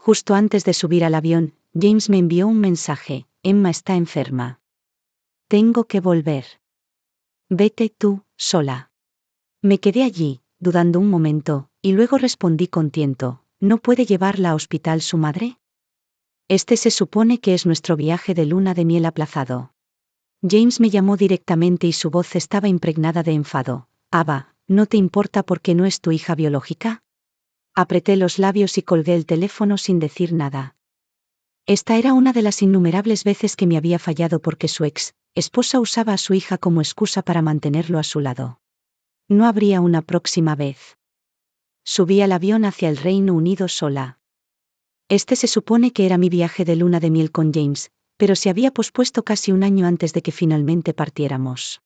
Justo antes de subir al avión, James me envió un mensaje: Emma está enferma. Tengo que volver. Vete tú, sola. Me quedé allí, dudando un momento, y luego respondí con tiento: ¿no puede llevarla a hospital su madre? Este se supone que es nuestro viaje de luna de miel aplazado. James me llamó directamente y su voz estaba impregnada de enfado. Ava, ¿no te importa porque no es tu hija biológica? Apreté los labios y colgué el teléfono sin decir nada. Esta era una de las innumerables veces que me había fallado porque su esposa usaba a su hija como excusa para mantenerlo a su lado. No habría una próxima vez. Subí al avión hacia el Reino Unido sola. Este se supone que era mi viaje de luna de miel con James, pero se había pospuesto casi un año antes de que finalmente partiéramos.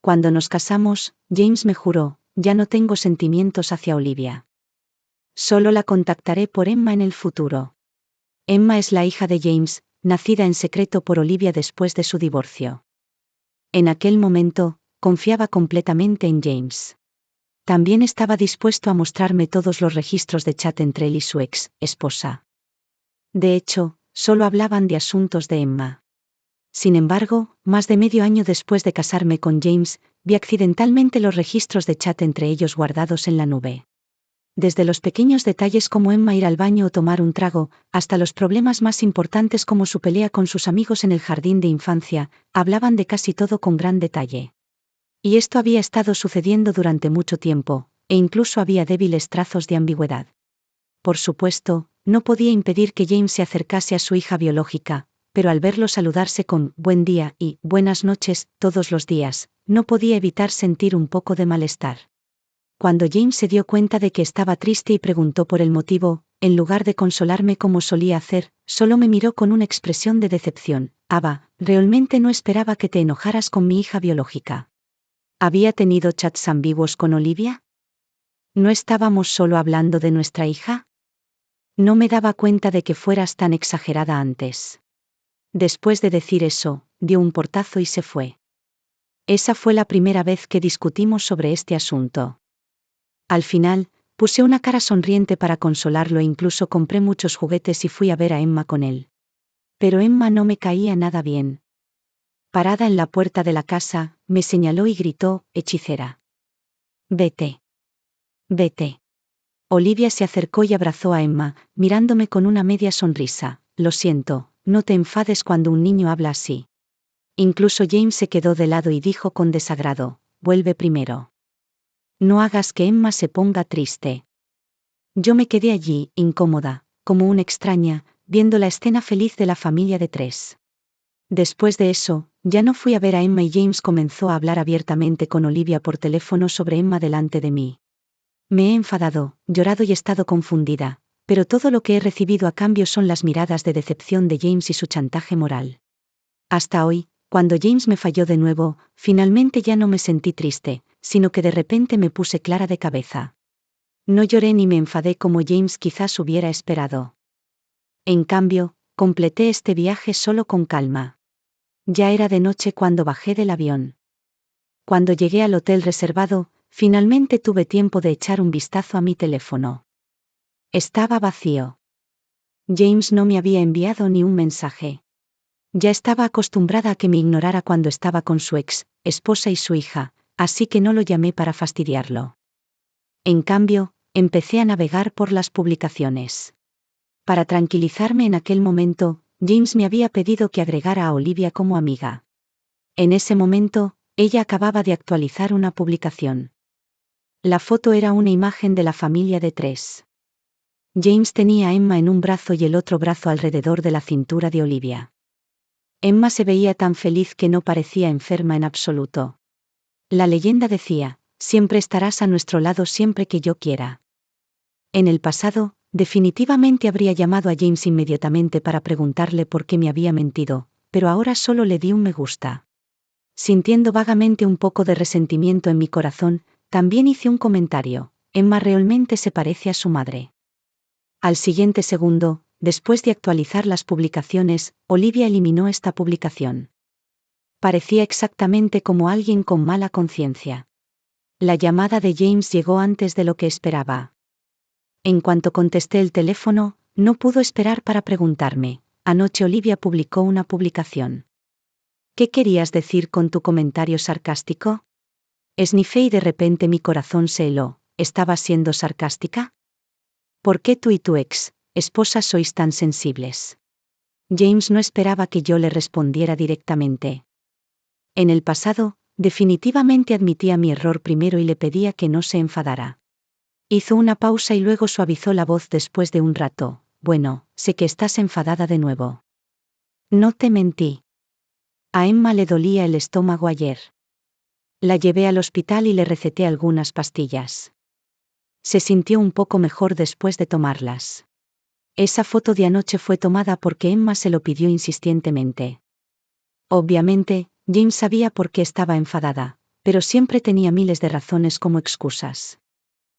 Cuando nos casamos, James me juró: ya no tengo sentimientos hacia Olivia. Solo la contactaré por Emma en el futuro. Emma es la hija de James, nacida en secreto por Olivia después de su divorcio. En aquel momento, confiaba completamente en James. También estaba dispuesto a mostrarme todos los registros de chat entre él y su esposa. De hecho, solo hablaban de asuntos de Emma. Sin embargo, más de medio año después de casarme con James, vi accidentalmente los registros de chat entre ellos guardados en la nube. Desde los pequeños detalles como Emma ir al baño o tomar un trago, hasta los problemas más importantes como su pelea con sus amigos en el jardín de infancia, hablaban de casi todo con gran detalle. Y esto había estado sucediendo durante mucho tiempo, e incluso había débiles trazos de ambigüedad. Por supuesto, no podía impedir que James se acercase a su hija biológica, pero al verlo saludarse con «buen día» y «buenas noches» todos los días, no podía evitar sentir un poco de malestar. Cuando James se dio cuenta de que estaba triste y preguntó por el motivo, en lugar de consolarme como solía hacer, solo me miró con una expresión de decepción. Ava, realmente no esperaba que te enojaras con mi hija biológica. ¿Había tenido chats ambiguos con Olivia? ¿No estábamos solo hablando de nuestra hija? No me daba cuenta de que fueras tan exagerada antes. Después de decir eso, dio un portazo y se fue. Esa fue la primera vez que discutimos sobre este asunto. Al final, puse una cara sonriente para consolarlo e incluso compré muchos juguetes y fui a ver a Emma con él. Pero Emma no me caía nada bien. Parada en la puerta de la casa, me señaló y gritó: «hechicera. Vete. Vete». Olivia se acercó y abrazó a Emma, mirándome con una media sonrisa. «Lo siento, no te enfades cuando un niño habla así». Incluso James se quedó de lado y dijo con desagrado: «vuelve primero. No hagas que Emma se ponga triste». Yo me quedé allí, incómoda, como una extraña, viendo la escena feliz de la familia de 3. Después de eso, ya no fui a ver a Emma y James comenzó a hablar abiertamente con Olivia por teléfono sobre Emma delante de mí. Me he enfadado, llorado y estado confundida, pero todo lo que he recibido a cambio son las miradas de decepción de James y su chantaje moral. Hasta hoy, cuando James me falló de nuevo, finalmente ya no me sentí triste, sino que de repente me puse clara de cabeza. No lloré ni me enfadé como James quizás hubiera esperado. En cambio, completé este viaje solo con calma. Ya era de noche cuando bajé del avión. Cuando llegué al hotel reservado, finalmente tuve tiempo de echar un vistazo a mi teléfono. Estaba vacío. James no me había enviado ni un mensaje. Ya estaba acostumbrada a que me ignorara cuando estaba con su esposa y su hija, así que no lo llamé para fastidiarlo. En cambio, empecé a navegar por las publicaciones. Para tranquilizarme en aquel momento, James me había pedido que agregara a Olivia como amiga. En ese momento, ella acababa de actualizar una publicación. La foto era una imagen de la familia de 3. James tenía a Emma en un brazo y el otro brazo alrededor de la cintura de Olivia. Emma se veía tan feliz que no parecía enferma en absoluto. La leyenda decía: «siempre estarás a nuestro lado siempre que yo quiera». En el pasado, definitivamente habría llamado a James inmediatamente para preguntarle por qué me había mentido, pero ahora solo le di un me gusta. Sintiendo vagamente un poco de resentimiento en mi corazón, también hice un comentario: «Emma realmente se parece a su madre». Al siguiente segundo, después de actualizar las publicaciones, Olivia eliminó esta publicación. Parecía exactamente como alguien con mala conciencia. La llamada de James llegó antes de lo que esperaba. En cuanto contesté el teléfono, No pudo esperar para preguntarme. Anoche Olivia publicó una publicación. ¿Qué querías decir con tu comentario sarcástico? Esnifé y de repente mi corazón se heló. ¿Estabas siendo sarcástica? ¿Por qué tú y tu esposa sois tan sensibles? James no esperaba que yo le respondiera directamente. En el pasado, definitivamente admitía mi error primero y le pedía que no se enfadara. Hizo una pausa y luego suavizó la voz después de un rato. Bueno, sé que estás enfadada de nuevo. No te mentí. A Emma le dolía el estómago ayer. La llevé al hospital y le receté algunas pastillas. Se sintió un poco mejor después de tomarlas. Esa foto de anoche fue tomada porque Emma se lo pidió insistentemente. Obviamente, James sabía por qué estaba enfadada, pero siempre tenía miles de razones como excusas.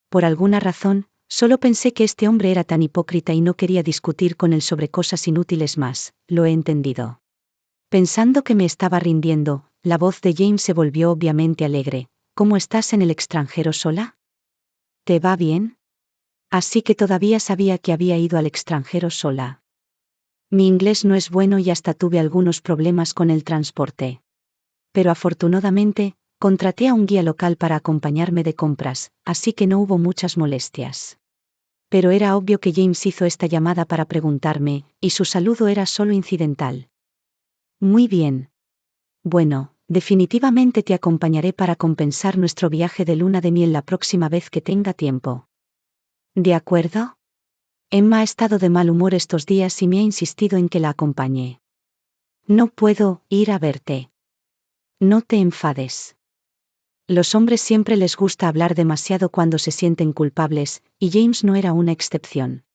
Por alguna razón, solo pensé que este hombre era tan hipócrita y no quería discutir con él sobre cosas inútiles más, lo he entendido. Pensando que me estaba rindiendo, la voz de James se volvió obviamente alegre. ¿Cómo estás en el extranjero sola? ¿Te va bien? Así que todavía sabía que había ido al extranjero sola. Mi inglés no es bueno y hasta tuve algunos problemas con el transporte. Pero afortunadamente, contraté a un guía local para acompañarme de compras, así que no hubo muchas molestias. Pero era obvio que James hizo esta llamada para preguntarme, y su saludo era solo incidental. Muy bien. Bueno, definitivamente te acompañaré para compensar nuestro viaje de luna de miel la próxima vez que tenga tiempo. ¿De acuerdo? Emma ha estado de mal humor estos días y me ha insistido en que la acompañe. No puedo ir a verte. No te enfades. Los hombres siempre les gusta hablar demasiado cuando se sienten culpables, y James no era una excepción.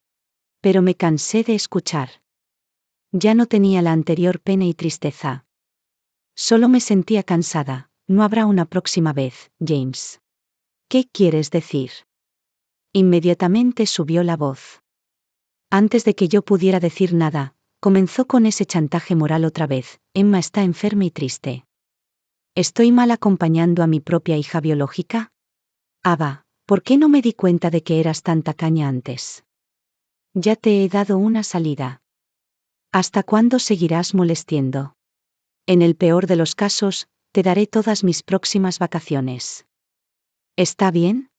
Pero me cansé de escuchar. Ya no tenía la anterior pena y tristeza. Solo me sentía cansada. No habrá una próxima vez, James. ¿Qué quieres decir? Inmediatamente subió la voz. Antes de que yo pudiera decir nada, comenzó con ese chantaje moral otra vez. Emma está enferma y triste. ¿Estoy mal acompañando a mi propia hija biológica? Ava, ¿por qué no me di cuenta de que eras tan tacaña antes? Ya te he dado una salida. ¿Hasta cuándo seguirás molestiendo? En el peor de los casos, te daré todas mis próximas vacaciones. ¿Está bien?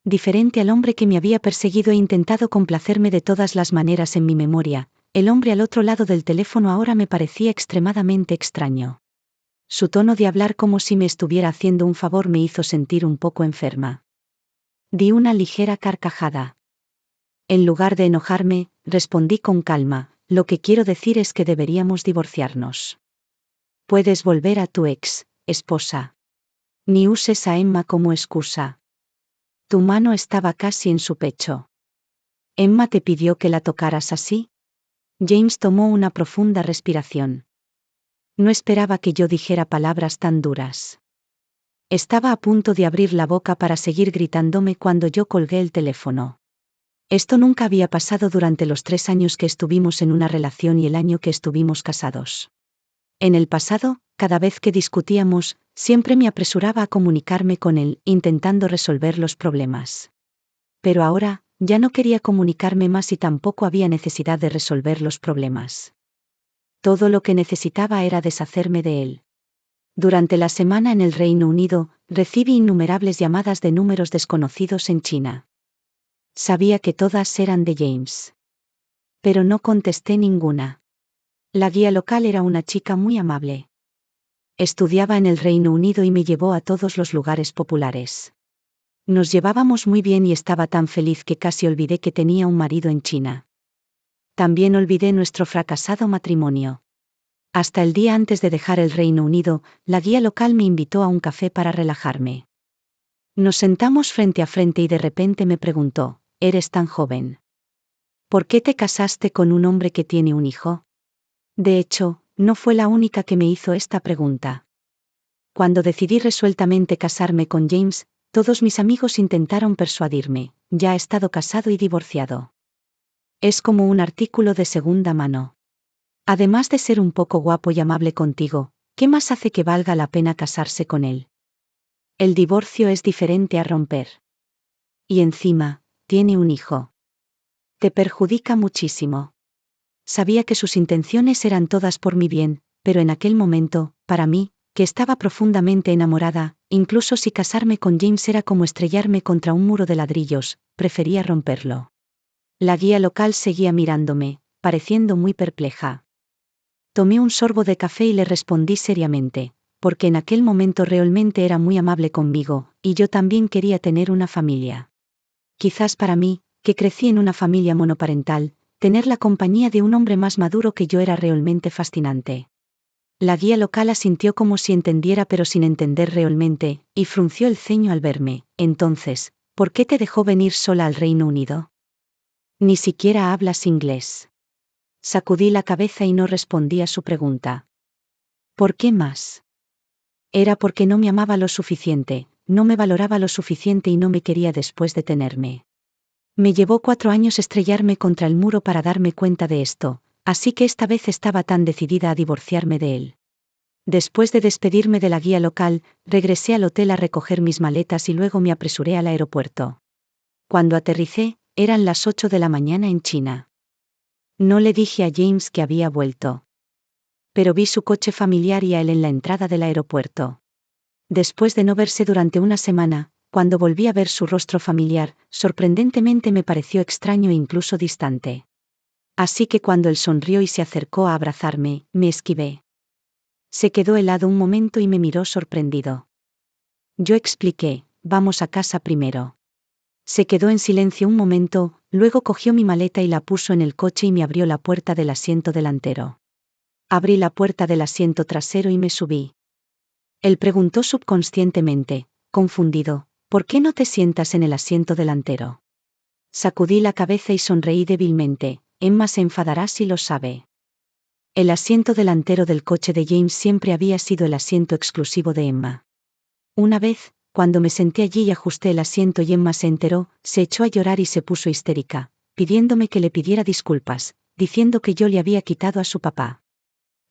Diferente al hombre que me había perseguido e intentado complacerme de todas las maneras en mi memoria, el hombre al otro lado del teléfono ahora me parecía extremadamente extraño. Su tono de hablar como si me estuviera haciendo un favor me hizo sentir un poco enferma. Di una ligera carcajada. En lugar de enojarme, respondí con calma, lo que quiero decir es que deberíamos divorciarnos. Puedes volver a tu esposa. Ni uses a Emma como excusa. Tu mano estaba casi en su pecho. ¿Emma te pidió que la tocaras así? James tomó una profunda respiración. No esperaba que yo dijera palabras tan duras. Estaba a punto de abrir la boca para seguir gritándome cuando yo colgué el teléfono. Esto nunca había pasado durante los 3 años que estuvimos en una relación y el año que estuvimos casados. En el pasado, cada vez que discutíamos, siempre me apresuraba a comunicarme con él, intentando resolver los problemas. Pero ahora, ya no quería comunicarme más y tampoco había necesidad de resolver los problemas. Todo lo que necesitaba era deshacerme de él. Durante la semana en el Reino Unido, recibí innumerables llamadas de números desconocidos en China. Sabía que todas eran de James. Pero no contesté ninguna. La guía local era una chica muy amable. Estudiaba en el Reino Unido y me llevó a todos los lugares populares. Nos llevábamos muy bien y estaba tan feliz que casi olvidé que tenía un marido en China. También olvidé nuestro fracasado matrimonio. Hasta el día antes de dejar el Reino Unido, la guía local me invitó a un café para relajarme. Nos sentamos frente a frente y de repente me preguntó, ¿eres tan joven? ¿Por qué te casaste con un hombre que tiene un hijo? De hecho, no fue la única que me hizo esta pregunta. Cuando decidí resueltamente casarme con James, todos mis amigos intentaron persuadirme, ya ha estado casado y divorciado. Es como un artículo de segunda mano. Además de ser un poco guapo y amable contigo, ¿qué más hace que valga la pena casarse con él? El divorcio es diferente a romper. Y encima, tiene un hijo. Te perjudica muchísimo. Sabía que sus intenciones eran todas por mi bien, pero en aquel momento, para mí, que estaba profundamente enamorada, incluso si casarme con James era como estrellarme contra un muro de ladrillos, prefería romperlo. La guía local seguía mirándome, pareciendo muy perpleja. Tomé un sorbo de café y le respondí seriamente, porque en aquel momento realmente era muy amable conmigo, y yo también quería tener una familia. Quizás para mí, que crecí en una familia monoparental, tener la compañía de un hombre más maduro que yo era realmente fascinante. La guía local asintió como si entendiera pero sin entender realmente, y frunció el ceño al verme. Entonces, ¿por qué te dejó venir sola al Reino Unido? Ni siquiera hablas inglés. Sacudí la cabeza y no respondí a su pregunta. ¿Por qué más? Era porque no me amaba lo suficiente, no me valoraba lo suficiente y no me quería después de tenerme. Me llevó 4 años estrellarme contra el muro para darme cuenta de esto, así que esta vez estaba tan decidida a divorciarme de él. Después de despedirme de la guía local, regresé al hotel a recoger mis maletas y luego me apresuré al aeropuerto. Cuando aterricé, eran las 8 de la mañana en China. No le dije a James que había vuelto. Pero vi su coche familiar y a él en la entrada del aeropuerto. Después de no verse durante una semana, cuando volví a ver su rostro familiar, sorprendentemente me pareció extraño e incluso distante. Así que cuando él sonrió y se acercó a abrazarme, me esquivé. Se quedó helado un momento y me miró sorprendido. Yo expliqué, vamos a casa primero. Se quedó en silencio un momento, luego cogió mi maleta y la puso en el coche y me abrió la puerta del asiento delantero. Abrí la puerta del asiento trasero y me subí. Él preguntó subconscientemente, confundido, ¿por qué no te sientas en el asiento delantero? Sacudí la cabeza y sonreí débilmente. Emma se enfadará si lo sabe. El asiento delantero del coche de James siempre había sido el asiento exclusivo de Emma. Una vez, cuando me senté allí y ajusté el asiento y Emma se enteró, se echó a llorar y se puso histérica, pidiéndome que le pidiera disculpas, diciendo que yo le había quitado a su papá.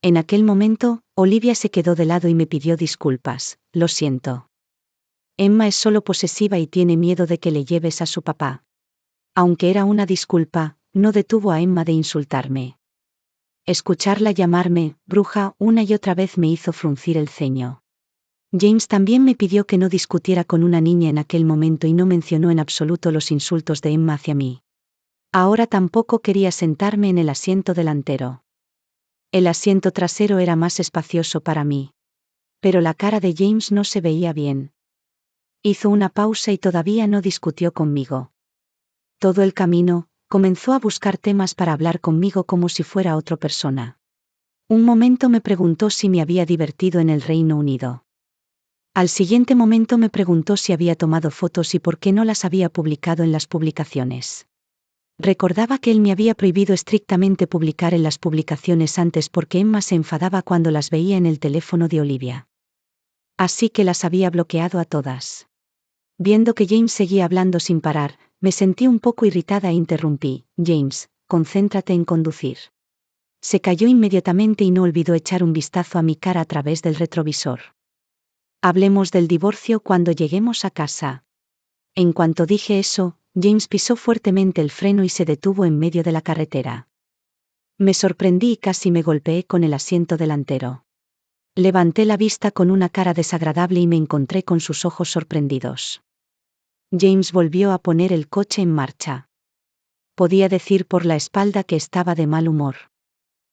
En aquel momento, Olivia se quedó de lado y me pidió disculpas. Lo siento. Emma es solo posesiva y tiene miedo de que le lleves a su papá. Aunque era una disculpa, no detuvo a Emma de insultarme. Escucharla llamarme bruja una y otra vez me hizo fruncir el ceño. James también me pidió que no discutiera con una niña en aquel momento y no mencionó en absoluto los insultos de Emma hacia mí. Ahora tampoco quería sentarme en el asiento delantero. El asiento trasero era más espacioso para mí. Pero la cara de James no se veía bien. Hizo una pausa y todavía no discutió conmigo. Todo el camino, comenzó a buscar temas para hablar conmigo como si fuera otra persona. Un momento me preguntó si me había divertido en el Reino Unido. Al siguiente momento me preguntó si había tomado fotos y por qué no las había publicado en las publicaciones. Recordaba que él me había prohibido estrictamente publicar en las publicaciones antes porque Emma se enfadaba cuando las veía en el teléfono de Olivia. Así que las había bloqueado a todas. Viendo que James seguía hablando sin parar, me sentí un poco irritada e interrumpí. James, concéntrate en conducir. Se calló inmediatamente y no olvidó echar un vistazo a mi cara a través del retrovisor. Hablemos del divorcio cuando lleguemos a casa. En cuanto dije eso, James pisó fuertemente el freno y se detuvo en medio de la carretera. Me sorprendí y casi me golpeé con el asiento delantero. Levanté la vista con una cara desagradable y me encontré con sus ojos sorprendidos. James volvió a poner el coche en marcha. Podía decir por la espalda que estaba de mal humor.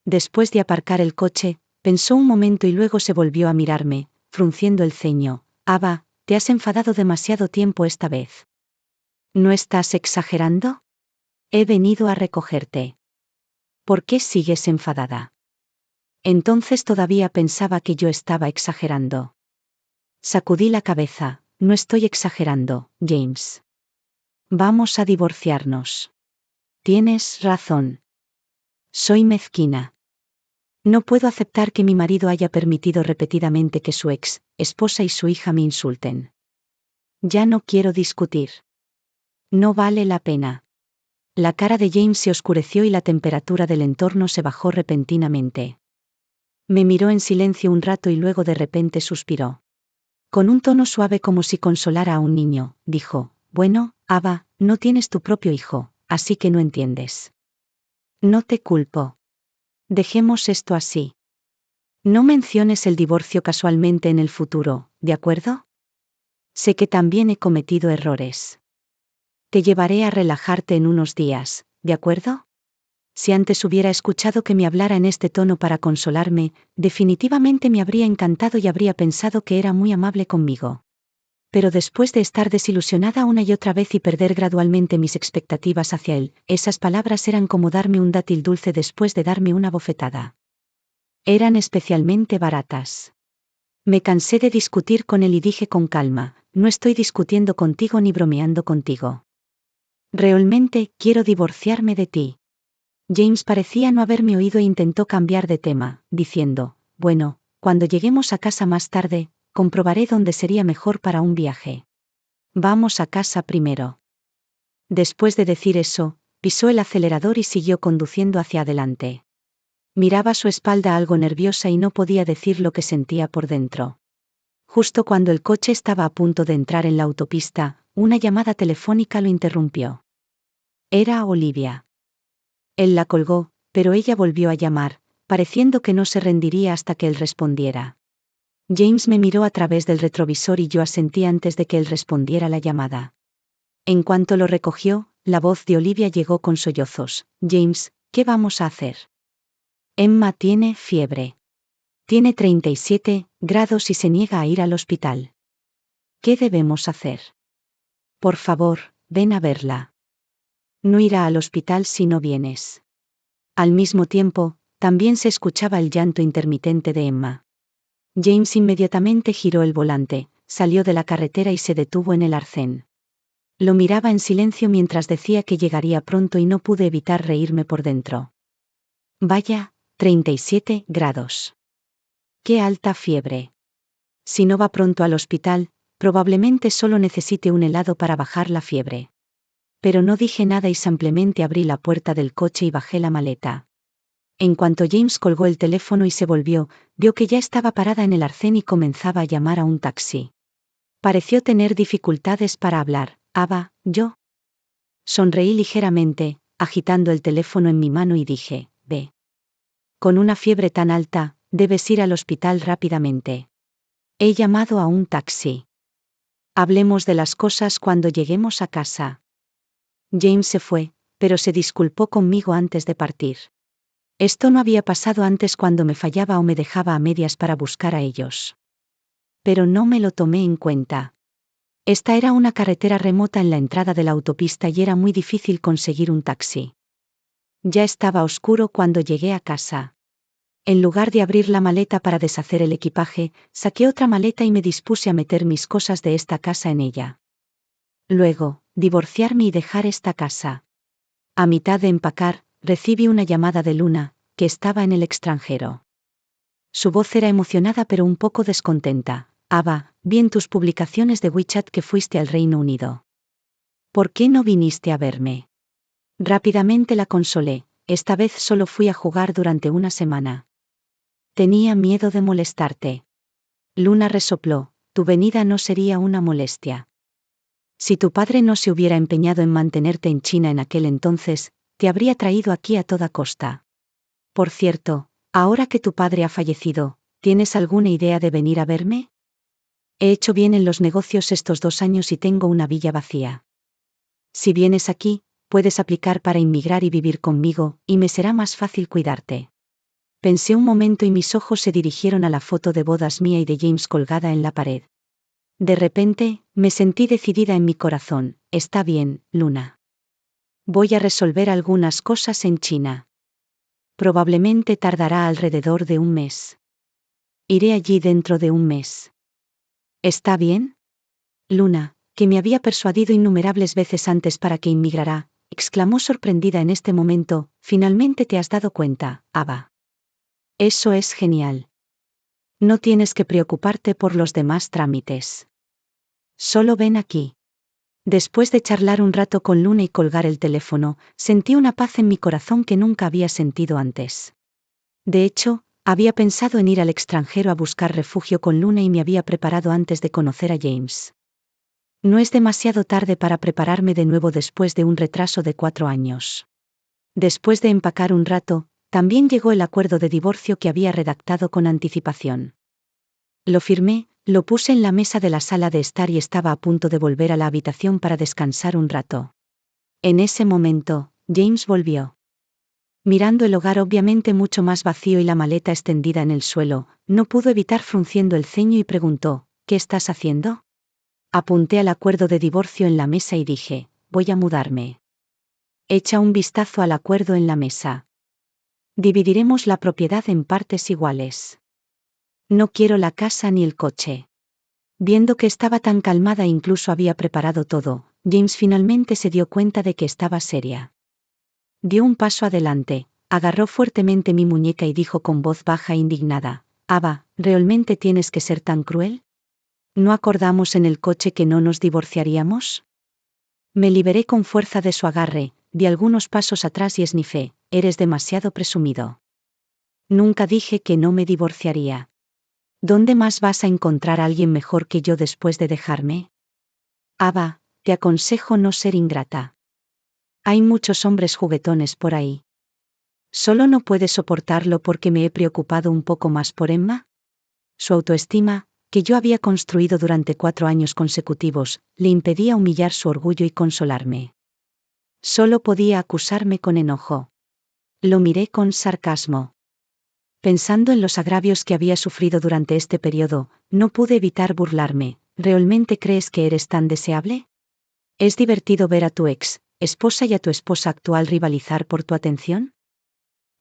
Después de aparcar el coche, pensó un momento y luego se volvió a mirarme, frunciendo el ceño. Ava, ¿te has enfadado demasiado tiempo esta vez? ¿No estás exagerando? He venido a recogerte. ¿Por qué sigues enfadada? Entonces todavía pensaba que yo estaba exagerando. Sacudí la cabeza. No estoy exagerando, James. Vamos a divorciarnos. Tienes razón. Soy mezquina. No puedo aceptar que mi marido haya permitido repetidamente que su esposa y su hija me insulten. Ya no quiero discutir. No vale la pena. La cara de James se oscureció y la temperatura del entorno se bajó repentinamente. Me miró en silencio un rato y luego de repente suspiró. Con un tono suave como si consolara a un niño, dijo, bueno, Ava, no tienes tu propio hijo, así que no entiendes. No te culpo. Dejemos esto así. No menciones el divorcio casualmente en el futuro, ¿de acuerdo? Sé que también he cometido errores. Te llevaré a relajarte en unos días, ¿de acuerdo? Si antes hubiera escuchado que me hablara en este tono para consolarme, definitivamente me habría encantado y habría pensado que era muy amable conmigo. Pero después de estar desilusionada una y otra vez y perder gradualmente mis expectativas hacia él, esas palabras eran como darme un dátil dulce después de darme una bofetada. Eran especialmente baratas. Me cansé de discutir con él y dije con calma, no estoy discutiendo contigo ni bromeando contigo. Realmente quiero divorciarme de ti. James parecía no haberme oído e intentó cambiar de tema, diciendo, bueno, cuando lleguemos a casa más tarde, comprobaré dónde sería mejor para un viaje. Vamos a casa primero. Después de decir eso, pisó el acelerador y siguió conduciendo hacia adelante. Miraba su espalda algo nerviosa y no podía decir lo que sentía por dentro. Justo cuando el coche estaba a punto de entrar en la autopista, una llamada telefónica lo interrumpió. Era Olivia. Él la colgó, pero ella volvió a llamar, pareciendo que no se rendiría hasta que él respondiera. James me miró a través del retrovisor y yo asentí antes de que él respondiera la llamada. En cuanto lo recogió, la voz de Olivia llegó con sollozos. James, ¿qué vamos a hacer? Emma tiene fiebre. Tiene 37 grados y se niega a ir al hospital. ¿Qué debemos hacer? Por favor, ven a verla. No irá al hospital si no vienes. Al mismo tiempo, también se escuchaba el llanto intermitente de Emma. James inmediatamente giró el volante, salió de la carretera y se detuvo en el arcén. Lo miraba en silencio mientras decía que llegaría pronto y no pude evitar reírme por dentro. Vaya, 37 grados. ¡Qué alta fiebre! Si no va pronto al hospital, probablemente solo necesite un helado para bajar la fiebre. Pero no dije nada y simplemente abrí la puerta del coche y bajé la maleta. En cuanto James colgó el teléfono y se volvió, vio que ya estaba parada en el arcén y comenzaba a llamar a un taxi. Pareció tener dificultades para hablar. «Ava, yo». Sonreí ligeramente, agitando el teléfono en mi mano y dije, «Ve. Con una fiebre tan alta, debes ir al hospital rápidamente. He llamado a un taxi. Hablemos de las cosas cuando lleguemos a casa». James se fue, pero se disculpó conmigo antes de partir. Esto no había pasado antes cuando me fallaba o me dejaba a medias para buscar a ellos. Pero no me lo tomé en cuenta. Esta era una carretera remota en la entrada de la autopista y era muy difícil conseguir un taxi. Ya estaba oscuro cuando llegué a casa. En lugar de abrir la maleta para deshacer el equipaje, saqué otra maleta y me dispuse a meter mis cosas de esta casa en ella. Luego, divorciarme y dejar esta casa. A mitad de empacar, recibí una llamada de Luna, que estaba en el extranjero. Su voz era emocionada pero un poco descontenta. «Ava, vi en tus publicaciones de WeChat que fuiste al Reino Unido. ¿Por qué no viniste a verme?» Rápidamente la consolé, esta vez solo fui a jugar durante una semana. Tenía miedo de molestarte. Luna resopló, tu venida no sería una molestia. Si tu padre no se hubiera empeñado en mantenerte en China en aquel entonces, te habría traído aquí a toda costa. Por cierto, ahora que tu padre ha fallecido, ¿tienes alguna idea de venir a verme? He hecho bien en los negocios estos 2 años y tengo una villa vacía. Si vienes aquí, puedes aplicar para inmigrar y vivir conmigo, y me será más fácil cuidarte. Pensé un momento y mis ojos se dirigieron a la foto de bodas mía y de James colgada en la pared. De repente, me sentí decidida en mi corazón. Está bien, Luna. Voy a resolver algunas cosas en China. Probablemente tardará alrededor de un mes. Iré allí dentro de un mes. ¿Está bien? Luna, que me había persuadido innumerables veces antes para que inmigrara, exclamó sorprendida en este momento, finalmente te has dado cuenta, Ava. Eso es genial. No tienes que preocuparte por los demás trámites. Solo ven aquí. Después de charlar un rato con Luna y colgar el teléfono, sentí una paz en mi corazón que nunca había sentido antes. De hecho, había pensado en ir al extranjero a buscar refugio con Luna y me había preparado antes de conocer a James. No es demasiado tarde para prepararme de nuevo después de un retraso de 4 años. Después de empacar un rato, también llegó el acuerdo de divorcio que había redactado con anticipación. Lo firmé, lo puse en la mesa de la sala de estar y estaba a punto de volver a la habitación para descansar un rato. En ese momento, James volvió. Mirando el hogar obviamente mucho más vacío y la maleta extendida en el suelo, no pudo evitar frunciendo el ceño y preguntó, ¿qué estás haciendo? Apunté al acuerdo de divorcio en la mesa y dije, voy a mudarme. Echa un vistazo al acuerdo en la mesa. Dividiremos la propiedad en partes iguales. No quiero la casa ni el coche. Viendo que estaba tan calmada e incluso había preparado todo, James finalmente se dio cuenta de que estaba seria. Dio un paso adelante, agarró fuertemente mi muñeca y dijo con voz baja e indignada, Ava, ¿realmente tienes que ser tan cruel? ¿No acordamos en el coche que no nos divorciaríamos? Me liberé con fuerza de su agarre, di algunos pasos atrás y esnifé, eres demasiado presumido. Nunca dije que no me divorciaría. ¿Dónde más vas a encontrar a alguien mejor que yo después de dejarme? Ava, te aconsejo no ser ingrata. Hay muchos hombres juguetones por ahí. ¿Solo no puedes soportarlo porque me he preocupado un poco más por Emma? Su autoestima, que yo había construido durante 4 años consecutivos, le impedía humillar su orgullo y consolarme. Solo podía acusarme con enojo. Lo miré con sarcasmo. Pensando en los agravios que había sufrido durante este periodo, no pude evitar burlarme. ¿Realmente crees que eres tan deseable? ¿Es divertido ver a tu esposa y a tu esposa actual rivalizar por tu atención?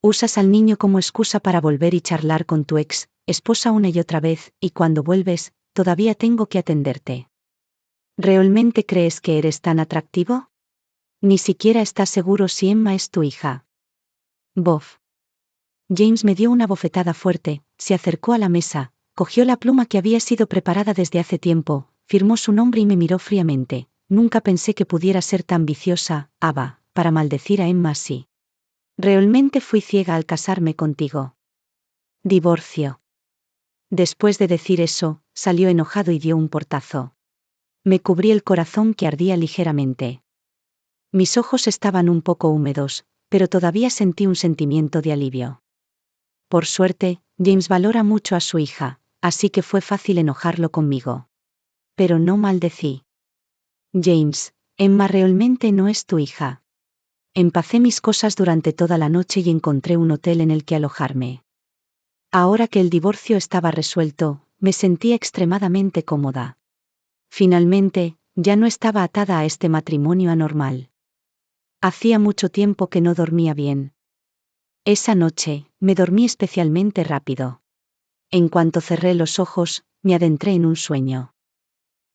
Usas al niño como excusa para volver y charlar con tu esposa una y otra vez, y cuando vuelves, todavía tengo que atenderte. ¿Realmente crees que eres tan atractivo? Ni siquiera estás seguro si Emma es tu hija. Bof. James me dio una bofetada fuerte, se acercó a la mesa, cogió la pluma que había sido preparada desde hace tiempo, firmó su nombre y me miró fríamente. Nunca pensé que pudiera ser tan viciosa, Ava, para maldecir a Emma así. Realmente fui ciega al casarme contigo. Divorcio. Después de decir eso, salió enojado y dio un portazo. Me cubrí el corazón que ardía ligeramente. Mis ojos estaban un poco húmedos, pero todavía sentí un sentimiento de alivio. Por suerte, James valora mucho a su hija, así que fue fácil enojarlo conmigo. Pero no maldecí. James, Emma realmente no es tu hija. Empacé mis cosas durante toda la noche y encontré un hotel en el que alojarme. Ahora que el divorcio estaba resuelto, me sentía extremadamente cómoda. Finalmente, ya no estaba atada a este matrimonio anormal. Hacía mucho tiempo que no dormía bien. Esa noche, me dormí especialmente rápido. En cuanto cerré los ojos, me adentré en un sueño.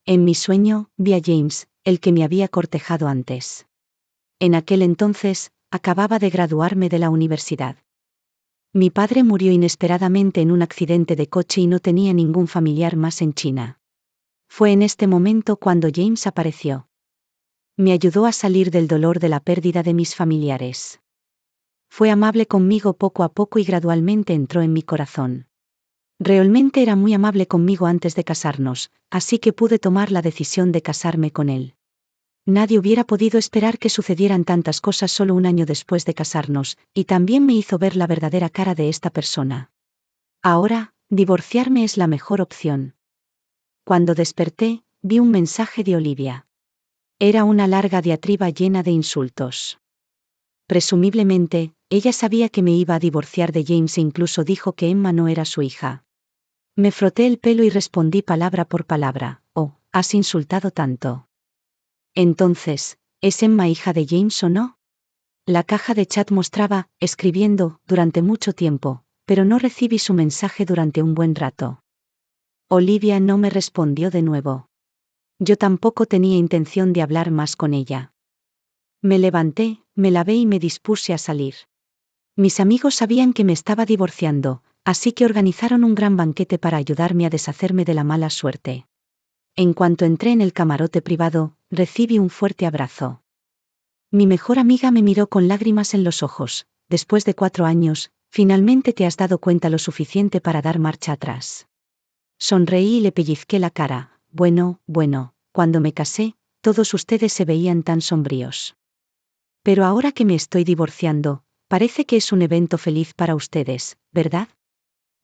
En mi sueño, vi a James, el que me había cortejado antes. En aquel entonces, acababa de graduarme de la universidad. Mi padre murió inesperadamente en un accidente de coche y no tenía ningún familiar más en China. Fue en este momento cuando James apareció. Me ayudó a salir del dolor de la pérdida de mis familiares. Fue amable conmigo poco a poco y gradualmente entró en mi corazón. Realmente era muy amable conmigo antes de casarnos, así que pude tomar la decisión de casarme con él. Nadie hubiera podido esperar que sucedieran tantas cosas solo un año después de casarnos, y también me hizo ver la verdadera cara de esta persona. Ahora, divorciarme es la mejor opción. Cuando desperté, vi un mensaje de Olivia. Era una larga diatriba llena de insultos. Presumiblemente, ella sabía que me iba a divorciar de James e incluso dijo que Emma no era su hija. Me froté el pelo y respondí palabra por palabra, oh, has insultado tanto. Entonces, ¿es Emma hija de James o no? La caja de chat mostraba, escribiendo, durante mucho tiempo, pero no recibí su mensaje durante un buen rato. Olivia no me respondió de nuevo. Yo tampoco tenía intención de hablar más con ella. Me levanté, me lavé y me dispuse a salir. Mis amigos sabían que me estaba divorciando, así que organizaron un gran banquete para ayudarme a deshacerme de la mala suerte. En cuanto entré en el camarote privado, recibí un fuerte abrazo. Mi mejor amiga me miró con lágrimas en los ojos. Después de 4 años, finalmente te has dado cuenta lo suficiente para dar marcha atrás. Sonreí y le pellizqué la cara. Bueno, cuando me casé, todos ustedes se veían tan sombríos. Pero ahora que me estoy divorciando, parece que es un evento feliz para ustedes, ¿verdad?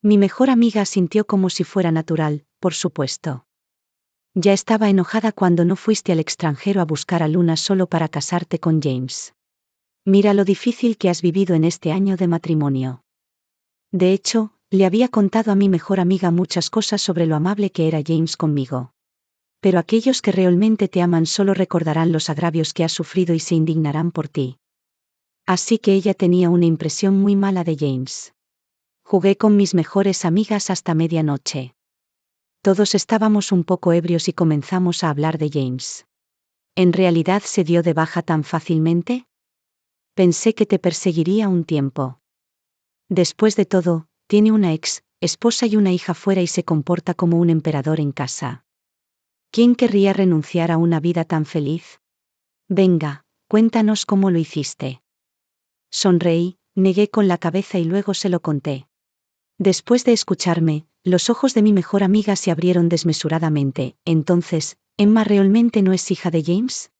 Mi mejor amiga asintió como si fuera natural, por supuesto. Ya estaba enojada cuando no fuiste al extranjero a buscar a Luna solo para casarte con James. Mira lo difícil que has vivido en este año de matrimonio. De hecho, le había contado a mi mejor amiga muchas cosas sobre lo amable que era James conmigo. Pero aquellos que realmente te aman solo recordarán los agravios que has sufrido y se indignarán por ti. Así que ella tenía una impresión muy mala de James. Jugué con mis mejores amigas hasta medianoche. Todos estábamos un poco ebrios y comenzamos a hablar de James. ¿En realidad se dio de baja tan fácilmente? Pensé que te perseguiría un tiempo. Después de todo, tiene una esposa y una hija fuera y se comporta como un emperador en casa. ¿Quién querría renunciar a una vida tan feliz? Venga, cuéntanos cómo lo hiciste. Sonreí, negué con la cabeza y luego se lo conté. Después de escucharme, los ojos de mi mejor amiga se abrieron desmesuradamente. Entonces, ¿Emma realmente no es hija de James?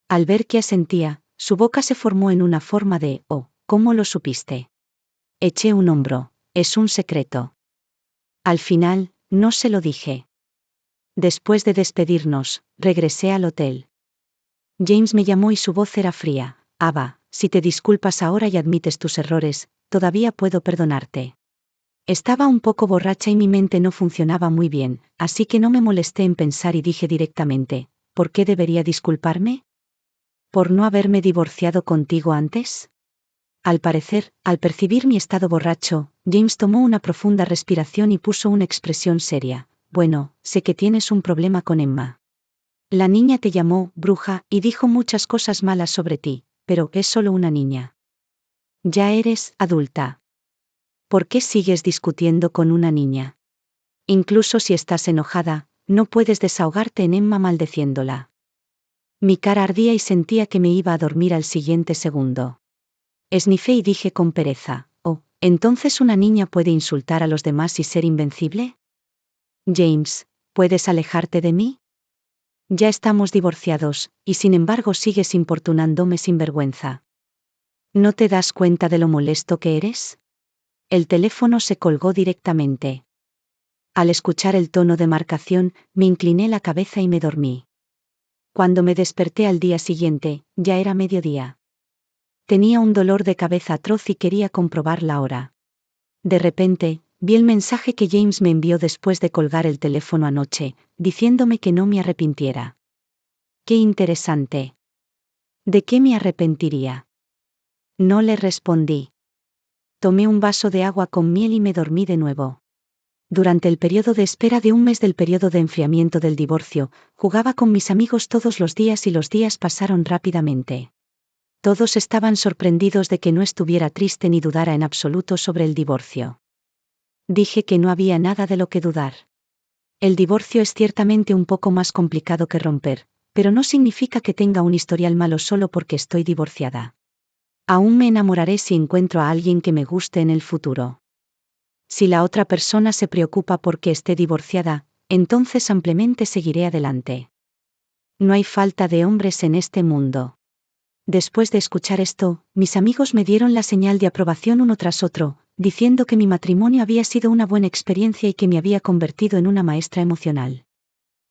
Al ver que asentía, su boca se formó en una forma de «Oh, ¿cómo lo supiste?» Eché un hombro. Es un secreto. Al final, no se lo dije. Después de despedirnos, regresé al hotel. James me llamó y su voz era fría. Ava, si te disculpas ahora y admites tus errores, todavía puedo perdonarte. Estaba un poco borracha y mi mente no funcionaba muy bien, así que no me molesté en pensar y dije directamente, ¿por qué debería disculparme? ¿Por no haberme divorciado contigo antes? Al parecer, al percibir mi estado borracho, James tomó una profunda respiración y puso una expresión seria. Bueno, sé que tienes un problema con Emma. La niña te llamó bruja y dijo muchas cosas malas sobre ti, pero es solo una niña. Ya eres adulta. ¿Por qué sigues discutiendo con una niña? Incluso si estás enojada, no puedes desahogarte en Emma maldeciéndola. Mi cara ardía y sentía que me iba a dormir al siguiente segundo. Esnifé y dije con pereza, «Oh, ¿entonces una niña puede insultar a los demás y ser invencible?» James, ¿puedes alejarte de mí? Ya estamos divorciados, y sin embargo sigues importunándome sin vergüenza. ¿No te das cuenta de lo molesto que eres? El teléfono se colgó directamente. Al escuchar el tono de marcación, me incliné la cabeza y me dormí. Cuando me desperté al día siguiente, ya era mediodía. Tenía un dolor de cabeza atroz y quería comprobar la hora. De repente, vi el mensaje que James me envió después de colgar el teléfono anoche, diciéndome que no me arrepintiera. ¡Qué interesante! ¿De qué me arrepentiría? No le respondí. Tomé un vaso de agua con miel y me dormí de nuevo. Durante el periodo de espera de un mes del periodo de enfriamiento del divorcio, jugaba con mis amigos todos los días y los días pasaron rápidamente. Todos estaban sorprendidos de que no estuviera triste ni dudara en absoluto sobre el divorcio. Dije que no había nada de lo que dudar. El divorcio es ciertamente un poco más complicado que romper, pero no significa que tenga un historial malo solo porque estoy divorciada. Aún me enamoraré si encuentro a alguien que me guste en el futuro. Si la otra persona se preocupa porque esté divorciada, entonces ampliamente seguiré adelante. No hay falta de hombres en este mundo. Después de escuchar esto, mis amigos me dieron la señal de aprobación uno tras otro, diciendo que mi matrimonio había sido una buena experiencia y que me había convertido en una maestra emocional.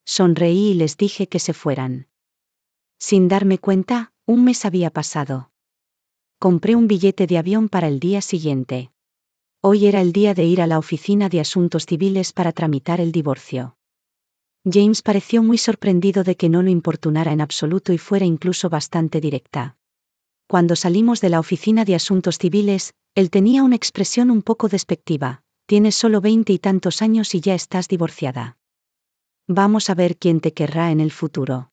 Sonreí y les dije que se fueran. Sin darme cuenta, un mes había pasado. Compré un billete de avión para el día siguiente. Hoy era el día de ir a la oficina de asuntos civiles para tramitar el divorcio. James pareció muy sorprendido de que no lo importunara en absoluto y fuera incluso bastante directa. Cuando salimos de la oficina de asuntos civiles, él tenía una expresión un poco despectiva. Tienes solo 20 y tantos años y ya estás divorciada. Vamos a ver quién te querrá en el futuro.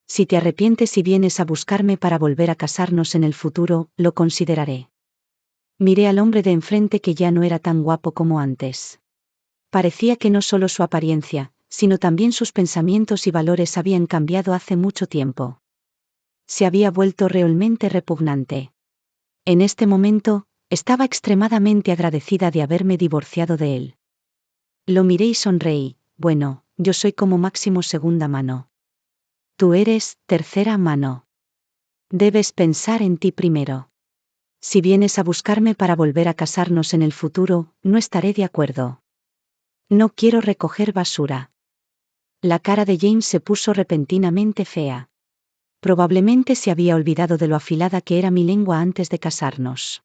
Si te arrepientes y vienes a buscarme para volver a casarnos en el futuro, lo consideraré. Miré al hombre de enfrente que ya no era tan guapo como antes. Parecía que no solo su apariencia, sino también sus pensamientos y valores habían cambiado hace mucho tiempo. Se había vuelto realmente repugnante. En este momento, estaba extremadamente agradecida de haberme divorciado de él. Lo miré y sonreí. Bueno, yo soy como máximo segunda mano. Tú eres tercera mano. Debes pensar en ti primero. Si vienes a buscarme para volver a casarnos en el futuro, no estaré de acuerdo. No quiero recoger basura. La cara de James se puso repentinamente fea. Probablemente se había olvidado de lo afilada que era mi lengua antes de casarnos.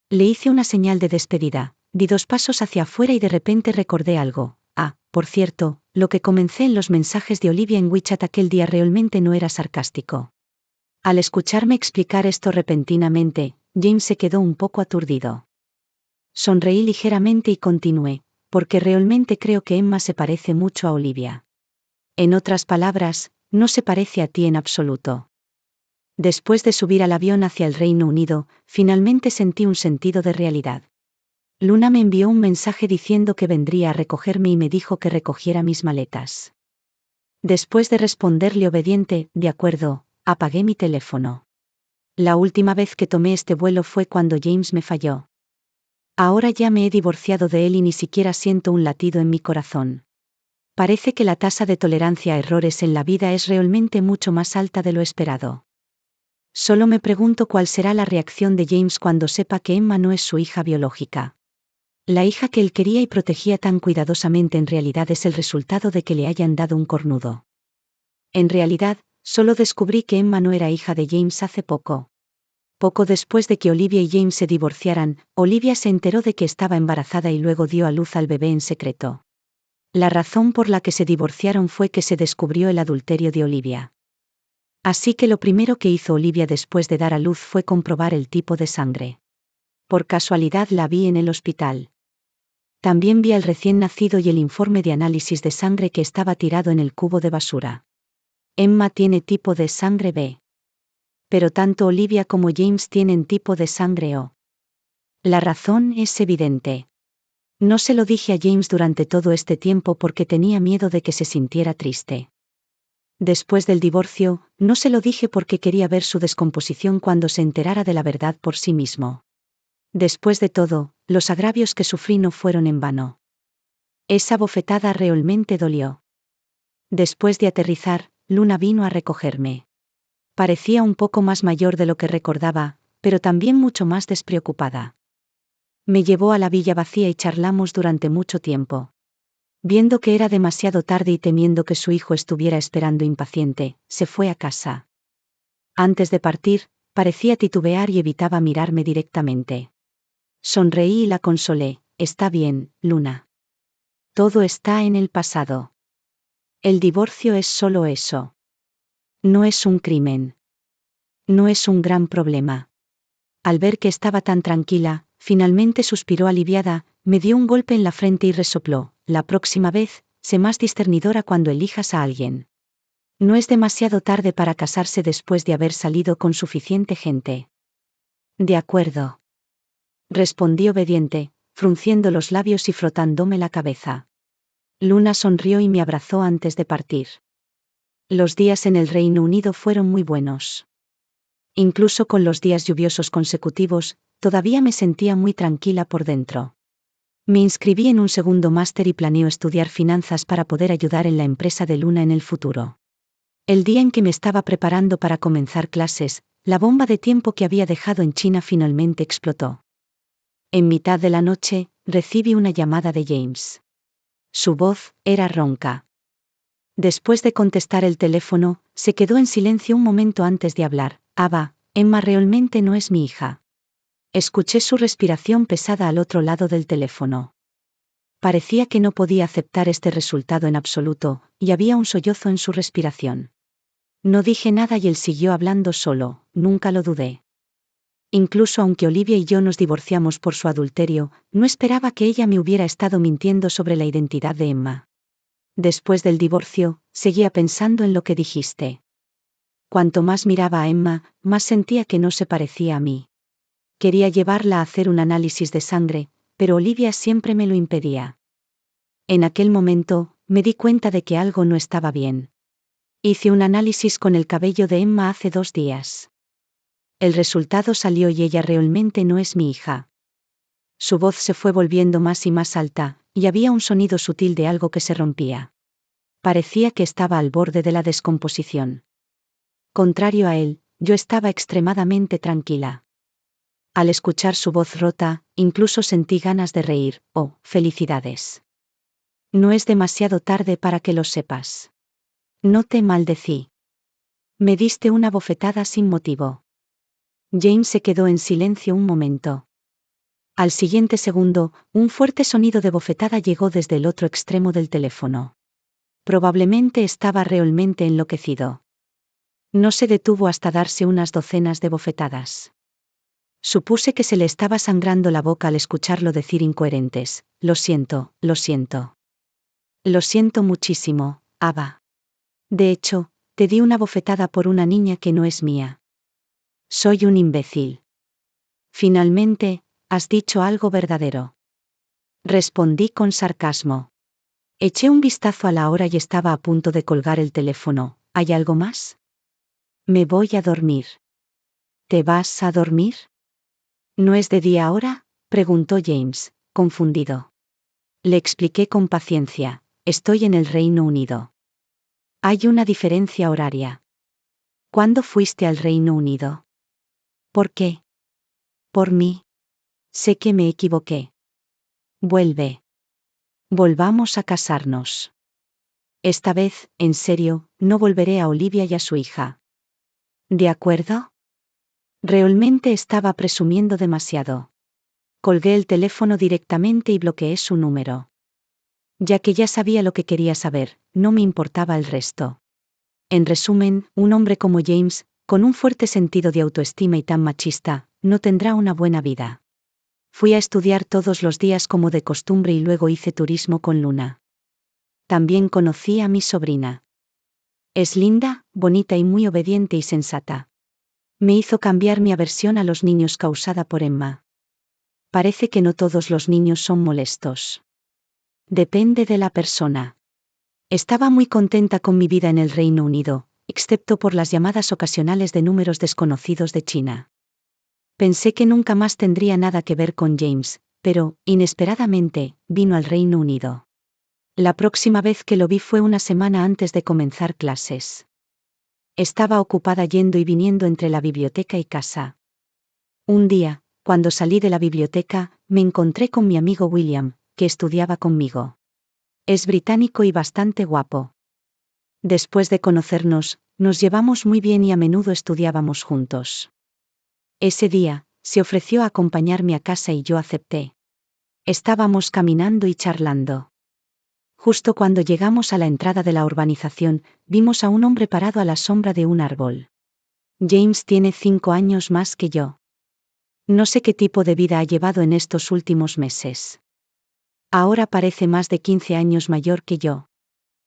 Le hice una señal de despedida, di 2 pasos hacia afuera y de repente recordé algo. Por cierto, lo que comencé en los mensajes de Olivia en WeChat aquel día realmente no era sarcástico. Al escucharme explicar esto repentinamente, James se quedó un poco aturdido. Sonreí ligeramente y continué, porque realmente creo que Emma se parece mucho a Olivia. En otras palabras, no se parece a ti en absoluto. Después de subir al avión hacia el Reino Unido, finalmente sentí un sentido de realidad. Luna me envió un mensaje diciendo que vendría a recogerme y me dijo que recogiera mis maletas. Después de responderle obediente, de acuerdo, apagué mi teléfono. La última vez que tomé este vuelo fue cuando James me falló. Ahora ya me he divorciado de él y ni siquiera siento un latido en mi corazón. Parece que la tasa de tolerancia a errores en la vida es realmente mucho más alta de lo esperado. Solo me pregunto cuál será la reacción de James cuando sepa que Emma no es su hija biológica. La hija que él quería y protegía tan cuidadosamente en realidad es el resultado de que le hayan dado un cornudo. En realidad, solo descubrí que Emma no era hija de James hace poco. Poco después de que Olivia y James se divorciaran, Olivia se enteró de que estaba embarazada y luego dio a luz al bebé en secreto. La razón por la que se divorciaron fue que se descubrió el adulterio de Olivia. Así que lo primero que hizo Olivia después de dar a luz fue comprobar el tipo de sangre. Por casualidad la vi en el hospital. También vi al recién nacido y el informe de análisis de sangre que estaba tirado en el cubo de basura. Emma tiene tipo de sangre B. Pero tanto Olivia como James tienen tipo de sangre O. La razón es evidente. No se lo dije a James durante todo este tiempo porque tenía miedo de que se sintiera triste. Después del divorcio, no se lo dije porque quería ver su descomposición cuando se enterara de la verdad por sí mismo. Después de todo, los agravios que sufrí no fueron en vano. Esa bofetada realmente dolió. Después de aterrizar, Luna vino a recogerme. Parecía un poco más mayor de lo que recordaba, pero también mucho más despreocupada. Me llevó a la villa vacía y charlamos durante mucho tiempo. Viendo que era demasiado tarde y temiendo que su hijo estuviera esperando impaciente, se fue a casa. Antes de partir, parecía titubear y evitaba mirarme directamente. Sonreí y la consolé. Está bien, Luna. Todo está en el pasado. El divorcio es solo eso. No es un crimen. No es un gran problema. Al ver que estaba tan tranquila, finalmente suspiró aliviada, me dio un golpe en la frente y resopló. La próxima vez, sé más discernidora cuando elijas a alguien. No es demasiado tarde para casarse después de haber salido con suficiente gente. De acuerdo. Respondí obediente, frunciendo los labios y frotándome la cabeza. Luna sonrió y me abrazó antes de partir. Los días en el Reino Unido fueron muy buenos. Incluso con los días lluviosos consecutivos, todavía me sentía muy tranquila por dentro. Me inscribí en un segundo máster y planeo estudiar finanzas para poder ayudar en la empresa de Luna en el futuro. El día en que me estaba preparando para comenzar clases, la bomba de tiempo que había dejado en China finalmente explotó. En mitad de la noche, recibí una llamada de James. Su voz era ronca. Después de contestar el teléfono, se quedó en silencio un momento antes de hablar. Emma realmente no es mi hija. Escuché su respiración pesada al otro lado del teléfono. Parecía que no podía aceptar este resultado en absoluto, y había un sollozo en su respiración. No dije nada y él siguió hablando solo, nunca lo dudé. Incluso aunque Olivia y yo nos divorciamos por su adulterio, no esperaba que ella me hubiera estado mintiendo sobre la identidad de Emma. Después del divorcio, seguía pensando en lo que dijiste. Cuanto más miraba a Emma, más sentía que no se parecía a mí. Quería llevarla a hacer un análisis de sangre, pero Olivia siempre me lo impedía. En aquel momento, me di cuenta de que algo no estaba bien. Hice un análisis con el cabello de Emma hace 2 días. El resultado salió y ella realmente no es mi hija. Su voz se fue volviendo más y más alta, y había un sonido sutil de algo que se rompía. Parecía que estaba al borde de la descomposición. Contrario a él, yo estaba extremadamente tranquila. Al escuchar su voz rota, incluso sentí ganas de reír. Oh, felicidades. No es demasiado tarde para que lo sepas. No te maldecí. Me diste una bofetada sin motivo. James se quedó en silencio un momento. Al siguiente segundo, un fuerte sonido de bofetada llegó desde el otro extremo del teléfono. Probablemente estaba realmente enloquecido. No se detuvo hasta darse unas docenas de bofetadas. Supuse que se le estaba sangrando la boca al escucharlo decir incoherentes: lo siento, lo siento. Lo siento muchísimo, Ava. De hecho, te di una bofetada por una niña que no es mía. Soy un imbécil. Finalmente, has dicho algo verdadero. Respondí con sarcasmo. Eché un vistazo a la hora y estaba a punto de colgar el teléfono. ¿Hay algo más? Me voy a dormir. ¿Te vas a dormir? ¿No es de día ahora?, preguntó James, confundido. Le expliqué con paciencia: estoy en el Reino Unido. Hay una diferencia horaria. ¿Cuándo fuiste al Reino Unido? ¿Por qué? Por mí. Sé que me equivoqué. Vuelve. Volvamos a casarnos. Esta vez, en serio, no volveré a Olivia y a su hija. ¿De acuerdo? Realmente estaba presumiendo demasiado. Colgué el teléfono directamente y bloqueé su número. Ya que ya sabía lo que quería saber, no me importaba el resto. En resumen, un hombre como James, con un fuerte sentido de autoestima y tan machista, no tendrá una buena vida. Fui a estudiar todos los días como de costumbre y luego hice turismo con Luna. También conocí a mi sobrina. Es linda, bonita y muy obediente y sensata. Me hizo cambiar mi aversión a los niños causada por Emma. Parece que no todos los niños son molestos. Depende de la persona. Estaba muy contenta con mi vida en el Reino Unido, excepto por las llamadas ocasionales de números desconocidos de China. Pensé que nunca más tendría nada que ver con James, pero, inesperadamente, vino al Reino Unido. La próxima vez que lo vi fue una semana antes de comenzar clases. Estaba ocupada yendo y viniendo entre la biblioteca y casa. Un día, cuando salí de la biblioteca, me encontré con mi amigo William, que estudiaba conmigo. Es británico y bastante guapo. Después de conocernos, nos llevamos muy bien y a menudo estudiábamos juntos. Ese día, se ofreció a acompañarme a casa y yo acepté. Estábamos caminando y charlando. Justo cuando llegamos a la entrada de la urbanización, vimos a un hombre parado a la sombra de un árbol. James tiene 5 años más que yo. No sé qué tipo de vida ha llevado en estos últimos meses. Ahora parece más de 15 años mayor que yo.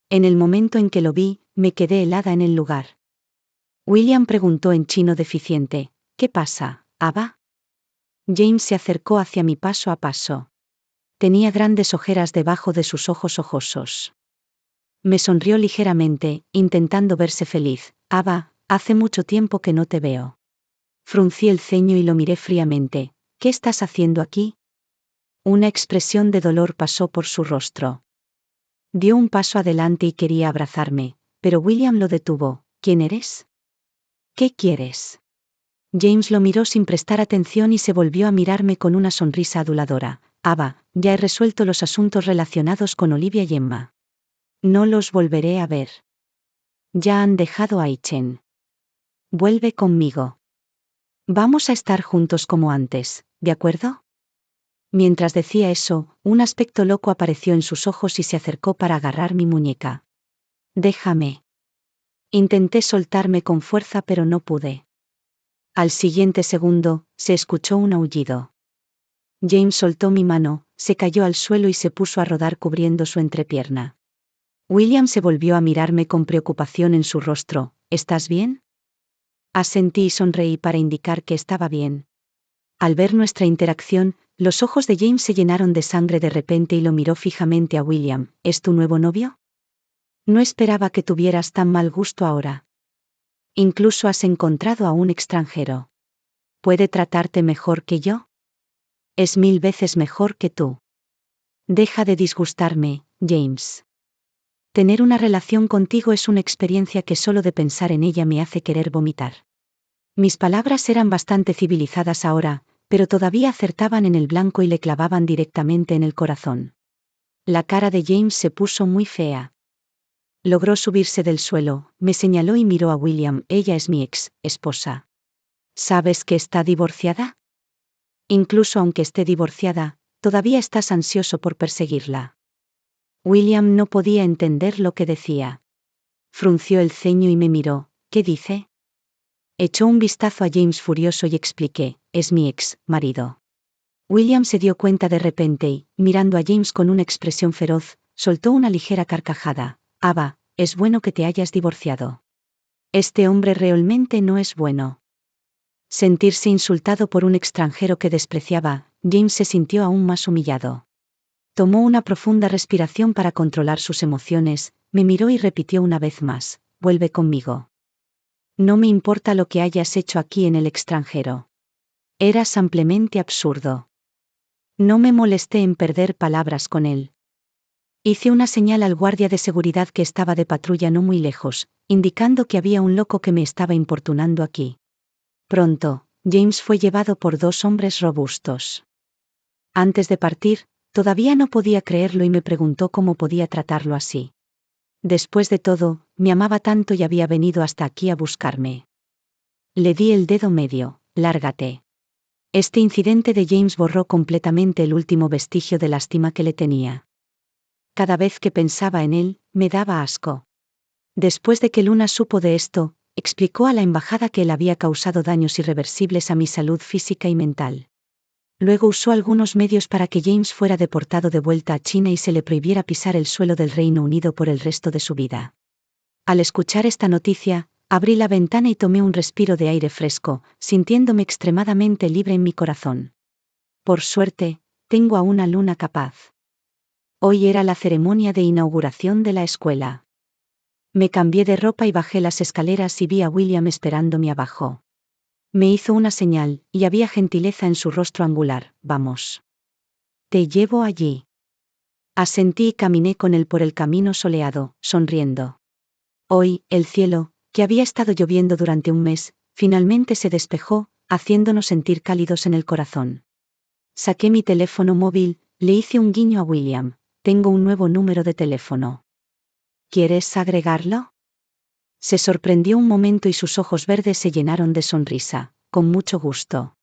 En el momento en que lo vi, me quedé helada en el lugar. William preguntó en chino deficiente: ¿qué pasa, Ava? James se acercó hacia mí paso a paso. Tenía grandes ojeras debajo de sus ojos ojosos. Me sonrió ligeramente, intentando verse feliz. Ava, hace mucho tiempo que no te veo. Fruncí el ceño y lo miré fríamente. ¿Qué estás haciendo aquí? Una expresión de dolor pasó por su rostro. Dio un paso adelante y quería abrazarme, pero William lo detuvo. ¿Quién eres? ¿Qué quieres? James lo miró sin prestar atención y se volvió a mirarme con una sonrisa aduladora. Ava, ya he resuelto los asuntos relacionados con Olivia y Emma. No los volveré a ver. Ya han dejado a Ichen. Vuelve conmigo. Vamos a estar juntos como antes, ¿de acuerdo? Mientras decía eso, un aspecto loco apareció en sus ojos y se acercó para agarrar mi muñeca. Déjame. Intenté soltarme con fuerza pero no pude. Al siguiente segundo, se escuchó un aullido. James soltó mi mano, se cayó al suelo y se puso a rodar cubriendo su entrepierna. William se volvió a mirarme con preocupación en su rostro. ¿Estás bien? Asentí y sonreí para indicar que estaba bien. Al ver nuestra interacción, los ojos de James se llenaron de sangre de repente y lo miró fijamente a William. ¿Es tu nuevo novio? No esperaba que tuvieras tan mal gusto ahora. Incluso has encontrado a un extranjero. ¿Puede tratarte mejor que yo? Es 1000 veces mejor que tú. Deja de disgustarme, James. Tener una relación contigo es una experiencia que solo de pensar en ella me hace querer vomitar. Mis palabras eran bastante civilizadas ahora, pero todavía acertaban en el blanco y le clavaban directamente en el corazón. La cara de James se puso muy fea. Logró subirse del suelo, me señaló y miró a William. Ella es mi esposa. ¿Sabes que está divorciada? Incluso aunque esté divorciada, todavía estás ansioso por perseguirla. William no podía entender lo que decía. Frunció el ceño y me miró. ¿Qué dice? Echó un vistazo a James furioso y expliqué, es mi marido. William se dio cuenta de repente y, mirando a James con una expresión feroz, soltó una ligera carcajada. Ava, es bueno que te hayas divorciado. Este hombre realmente no es bueno. Sentirse insultado por un extranjero que despreciaba, James se sintió aún más humillado. Tomó una profunda respiración para controlar sus emociones, me miró y repitió una vez más, vuelve conmigo. No me importa lo que hayas hecho aquí en el extranjero. Eras ampliamente absurdo. No me molesté en perder palabras con él. Hice una señal al guardia de seguridad que estaba de patrulla no muy lejos, indicando que había un loco que me estaba importunando aquí. Pronto, James fue llevado por dos hombres robustos. Antes de partir, todavía no podía creerlo y me preguntó cómo podía tratarlo así. Después de todo, me amaba tanto y había venido hasta aquí a buscarme. Le di el dedo medio, lárgate. Este incidente de James borró completamente el último vestigio de lástima que le tenía. Cada vez que pensaba en él, me daba asco. Después de que Luna supo de esto, explicó a la embajada que él había causado daños irreversibles a mi salud física y mental. Luego usó algunos medios para que James fuera deportado de vuelta a China y se le prohibiera pisar el suelo del Reino Unido por el resto de su vida. Al escuchar esta noticia, abrí la ventana y tomé un respiro de aire fresco, sintiéndome extremadamente libre en mi corazón. Por suerte, tengo a una Luna capaz. Hoy era la ceremonia de inauguración de la escuela. Me cambié de ropa y bajé las escaleras y vi a William esperándome abajo. Me hizo una señal, y había gentileza en su rostro angular. Vamos. Te llevo allí. Asentí y caminé con él por el camino soleado, sonriendo. Hoy, el cielo, que había estado lloviendo durante un mes, finalmente se despejó, haciéndonos sentir cálidos en el corazón. Saqué mi teléfono móvil, le hice un guiño a William. Tengo un nuevo número de teléfono. ¿Quieres agregarlo? Se sorprendió un momento y sus ojos verdes se llenaron de sonrisa. Con mucho gusto.